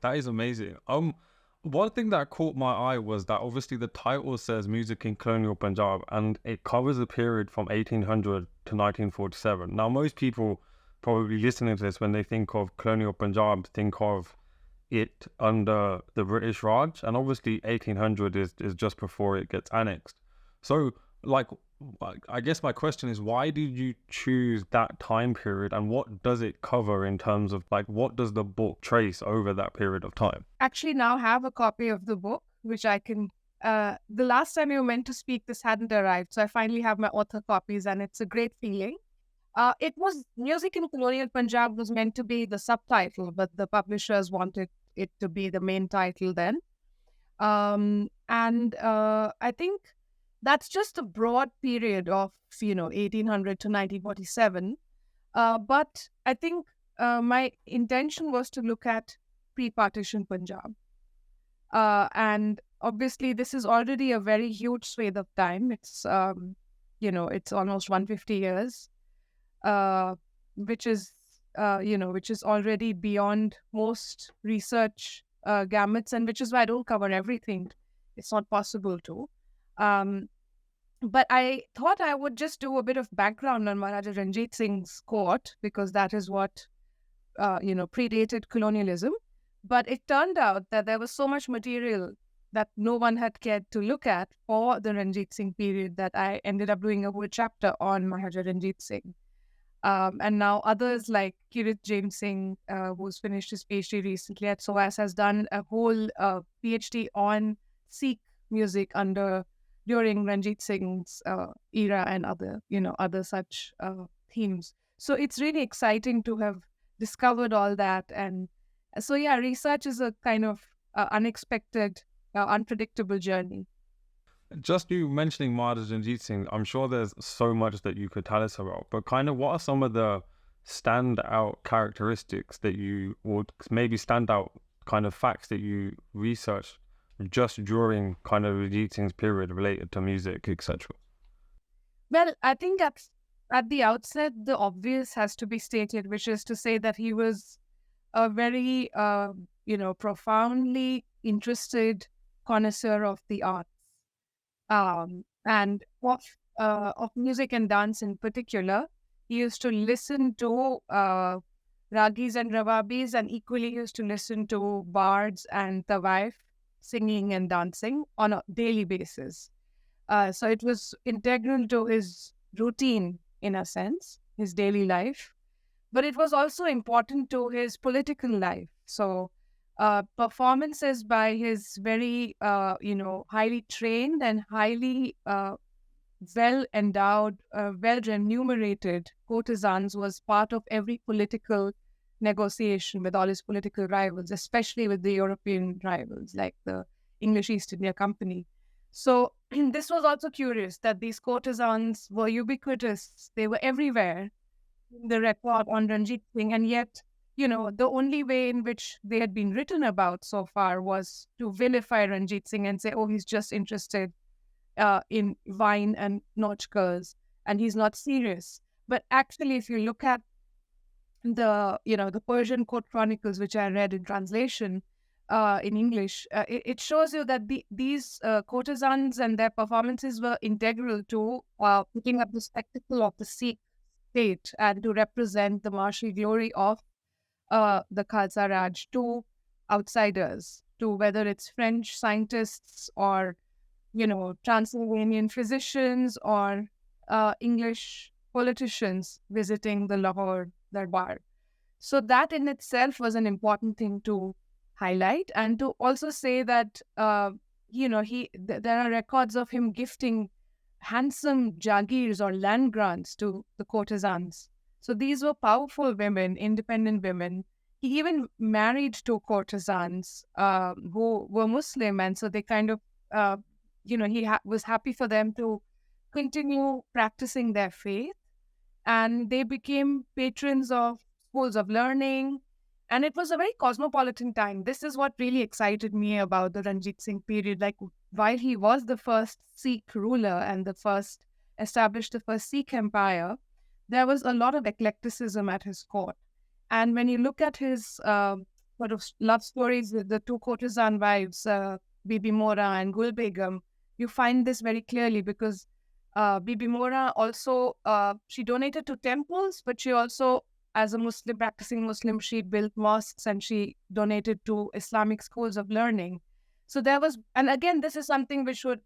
That is amazing. One thing that caught my eye was that obviously the title says music in colonial Punjab and it covers the period from 1800 to 1947. Now, most people probably listening to this when they think of colonial Punjab think of it under the British Raj, and obviously 1800 is just before it gets annexed. So, like, I guess my question is, why did you choose that time period, and what does it cover in terms of like what does the book trace over that period of time? Actually now have a copy of the book, which I can. The last time you were meant to speak, this hadn't arrived, so I finally have my author copies, and it's a great feeling. It was Music in Colonial Punjab was meant to be the subtitle, but the publishers wanted it to be the main title then. And I think that's just a broad period of 1800 to 1947. But I think my intention was to look at pre-partition Punjab. And obviously, this is already a very huge swathe of time. It's almost 150 years, uh, which is, which is already beyond most research gamuts, and which is why I don't cover everything. It's not possible to. Um, but I thought I would just do a bit of background on Maharaja Ranjit Singh's court because that is what predated colonialism. But it turned out that there was so much material that no one had cared to look at for the Ranjit Singh period that I ended up doing a whole chapter on Maharaja Ranjit Singh. And now others like Kirit James Singh, who's finished his PhD recently at SOAS, has done a whole PhD on Sikh music during Ranjit Singh's era and other such themes. So it's really exciting to have discovered all that. And so, yeah, research is a kind of unexpected, unpredictable journey. Just you mentioning Maharaja Ranjit Singh, I'm sure there's so much that you could tell us about, but kind of what are some of the standout characteristics that you would maybe stand out kind of facts that you researched just during kind of Ranjit Singh's period related to music, etc.? Well, I think at the outset, the obvious has to be stated, which is to say that he was a very, profoundly interested connoisseur of the arts, and of music and dance in particular. He used to listen to ragis and rawabis, and equally used to listen to bards and tawaif singing and dancing on a daily basis. So it was integral to his routine, in a sense, his daily life. But it was also important to his political life. So performances by his very, highly trained and highly well endowed, well remunerated courtesans was part of every political negotiation with all his political rivals, especially with the European rivals like the English East India Company. So this was also curious that these courtesans were ubiquitous. They were everywhere in the record on Ranjit Singh. And yet, the only way in which they had been written about so far was to vilify Ranjit Singh and say, oh, he's just interested in wine and notchkas, and he's not serious. But actually, if you look at the Persian court chronicles, which I read in translation in English, it shows you that these courtesans and their performances were integral to picking up the spectacle of the Sikh state and to represent the martial glory of the Khalsa Raj to outsiders, to whether it's French scientists or Transylvanian physicians or English politicians visiting the Lahore Darbar. So that in itself was an important thing to highlight, and to also say that there are records of him gifting handsome jagirs or land grants to the courtesans. So these were powerful women, independent women. He even married two courtesans who were Muslim, and so they kind of was happy for them to continue practicing their faith, and they became patrons of schools of learning. And it was a very cosmopolitan time. This is what really excited me about the Ranjit Singh period. Like, while he was the first Sikh ruler and established the first Sikh empire, there was a lot of eclecticism at his court. And when you look at his sort of love stories with the two courtesan wives, Bibi Mora and Gul Begum, you find this very clearly because Bibi Mora also, she donated to temples, but she also, as a Muslim, practicing Muslim, she built mosques and she donated to Islamic schools of learning. So there was, and again, this is something which would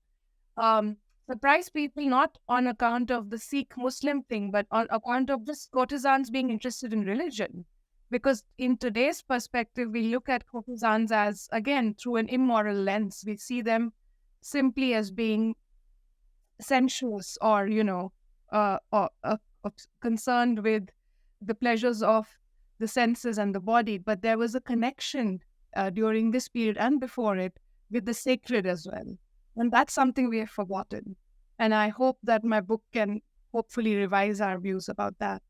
surprise people, not on account of the Sikh Muslim thing, but on account of just courtesans being interested in religion. Because in today's perspective, we look at courtesans as, again, through an immoral lens. We see them simply as being sensuous or, concerned with the pleasures of the senses and the body. But there was a connection during this period and before it with the sacred as well. And that's something we have forgotten. And I hope that my book can hopefully revise our views about that.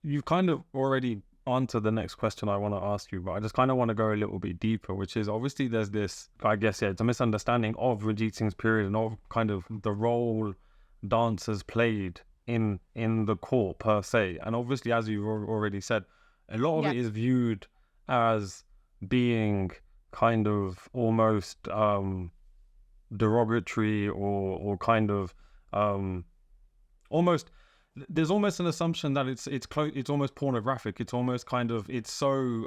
You've kind of already answered the next question I want to ask you, but I just kind of want to go a little bit deeper, which is obviously there's this, I guess, it's a misunderstanding of Ranjit Singh's period and of kind of the role dancers played in the court per se. And obviously, as you've already said, a lot of it is viewed as being kind of almost derogatory or kind of almost, there's almost an assumption that it's almost pornographic. It's almost kind of, it's so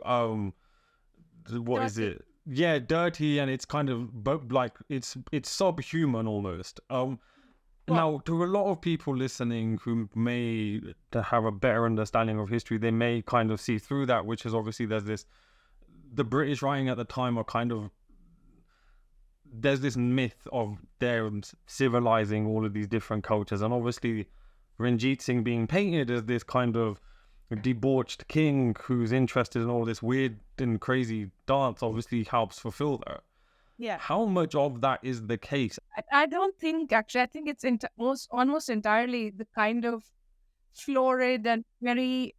what is it? Yeah, dirty, and it's kind of like it's subhuman almost. Now, to a lot of people listening who may have a better understanding of history, they may kind of see through that, which is obviously the British writing at the time are kind of, there's this myth of them civilizing all of these different cultures, and obviously Ranjit Singh being painted as this kind of debauched king who's interested in all this weird and crazy dance obviously helps fulfill that. Yeah. How much of that is the case? I don't think, actually, I think it's almost entirely the kind of florid and very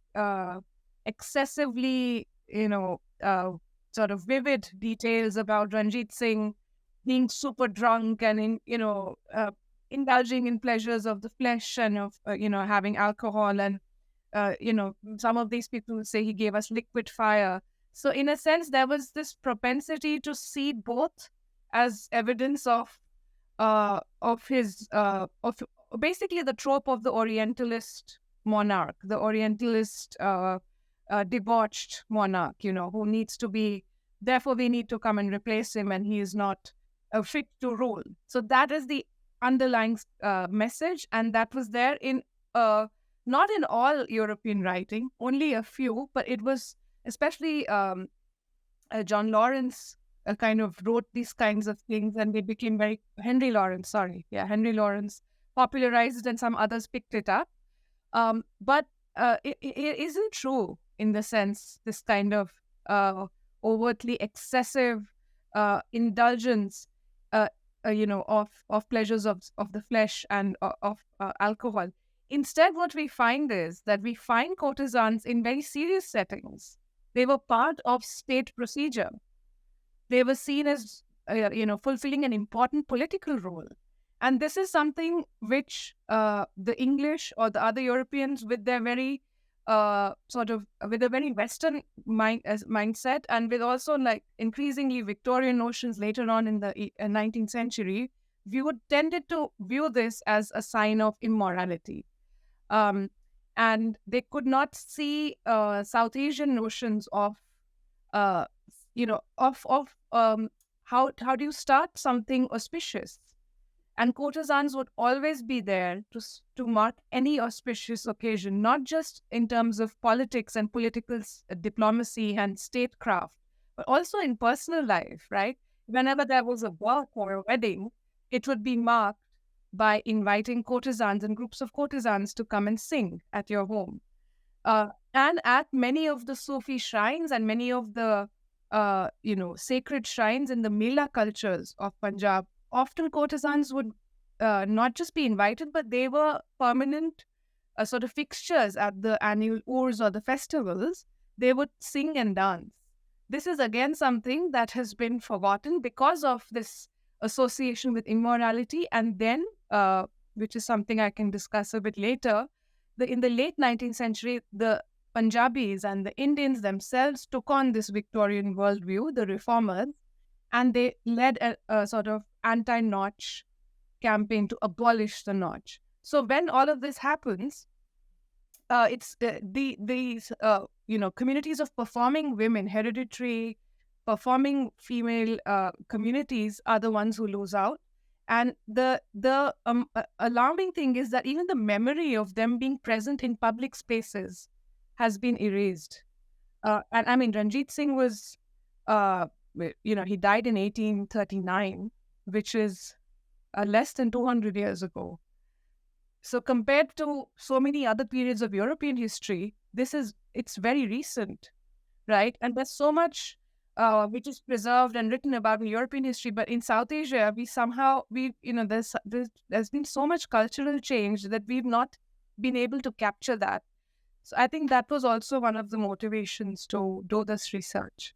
excessively, sort of vivid details about Ranjit Singh being super drunk and indulging in pleasures of the flesh and of, having alcohol. And, some of these people say he gave us liquid fire. So in a sense, there was this propensity to see both as evidence of his, of basically the trope of the Orientalist monarch, the Orientalist debauched monarch, who needs to be, therefore we need to come and replace him and he is not fit to rule. So that is the underlying message, and that was there in not in all European writing, only a few, but it was especially John Lawrence kind of wrote these kinds of things, and they became Henry Lawrence popularized it, and some others picked it up. But it isn't true in the sense, this kind of overtly excessive indulgence of pleasures of the flesh and of alcohol. Instead, what we find is that we find courtesans in very serious settings. They were part of state procedure. They were seen as, fulfilling an important political role. And this is something which the English or the other Europeans, with their very with a very Western mindset, and with also like increasingly Victorian notions later on in the 19th century, tended to view this as a sign of immorality. And they could not see South Asian notions of, how do you start something auspicious? And courtesans would always be there to mark any auspicious occasion, not just in terms of politics and political diplomacy and statecraft, but also in personal life, right? Whenever there was a work or a wedding, it would be marked by inviting courtesans and groups of courtesans to come and sing at your home. And at many of the Sufi shrines and many of the, sacred shrines in the Mela cultures of Punjab, often courtesans would not just be invited, but they were permanent sort of fixtures at the annual Urs or the festivals. They would sing and dance. This is again something that has been forgotten because of this association with immorality. And then, which is something I can discuss a bit later, in the late 19th century, the Punjabis and the Indians themselves took on this Victorian worldview, the reformers, and they led a sort of anti-notch campaign to abolish the notch. So when all of this happens, it's these communities of performing women, hereditary performing female communities are the ones who lose out. And the alarming thing is that even the memory of them being present in public spaces has been erased. And I mean, Ranjit Singh was, he died in 1839, which is less than 200 years ago. So compared to so many other periods of European history, it's very recent, right? And there's so much which is preserved and written about in European history, but in South Asia, there's been so much cultural change that we've not been able to capture that. So I think that was also one of the motivations to do this research.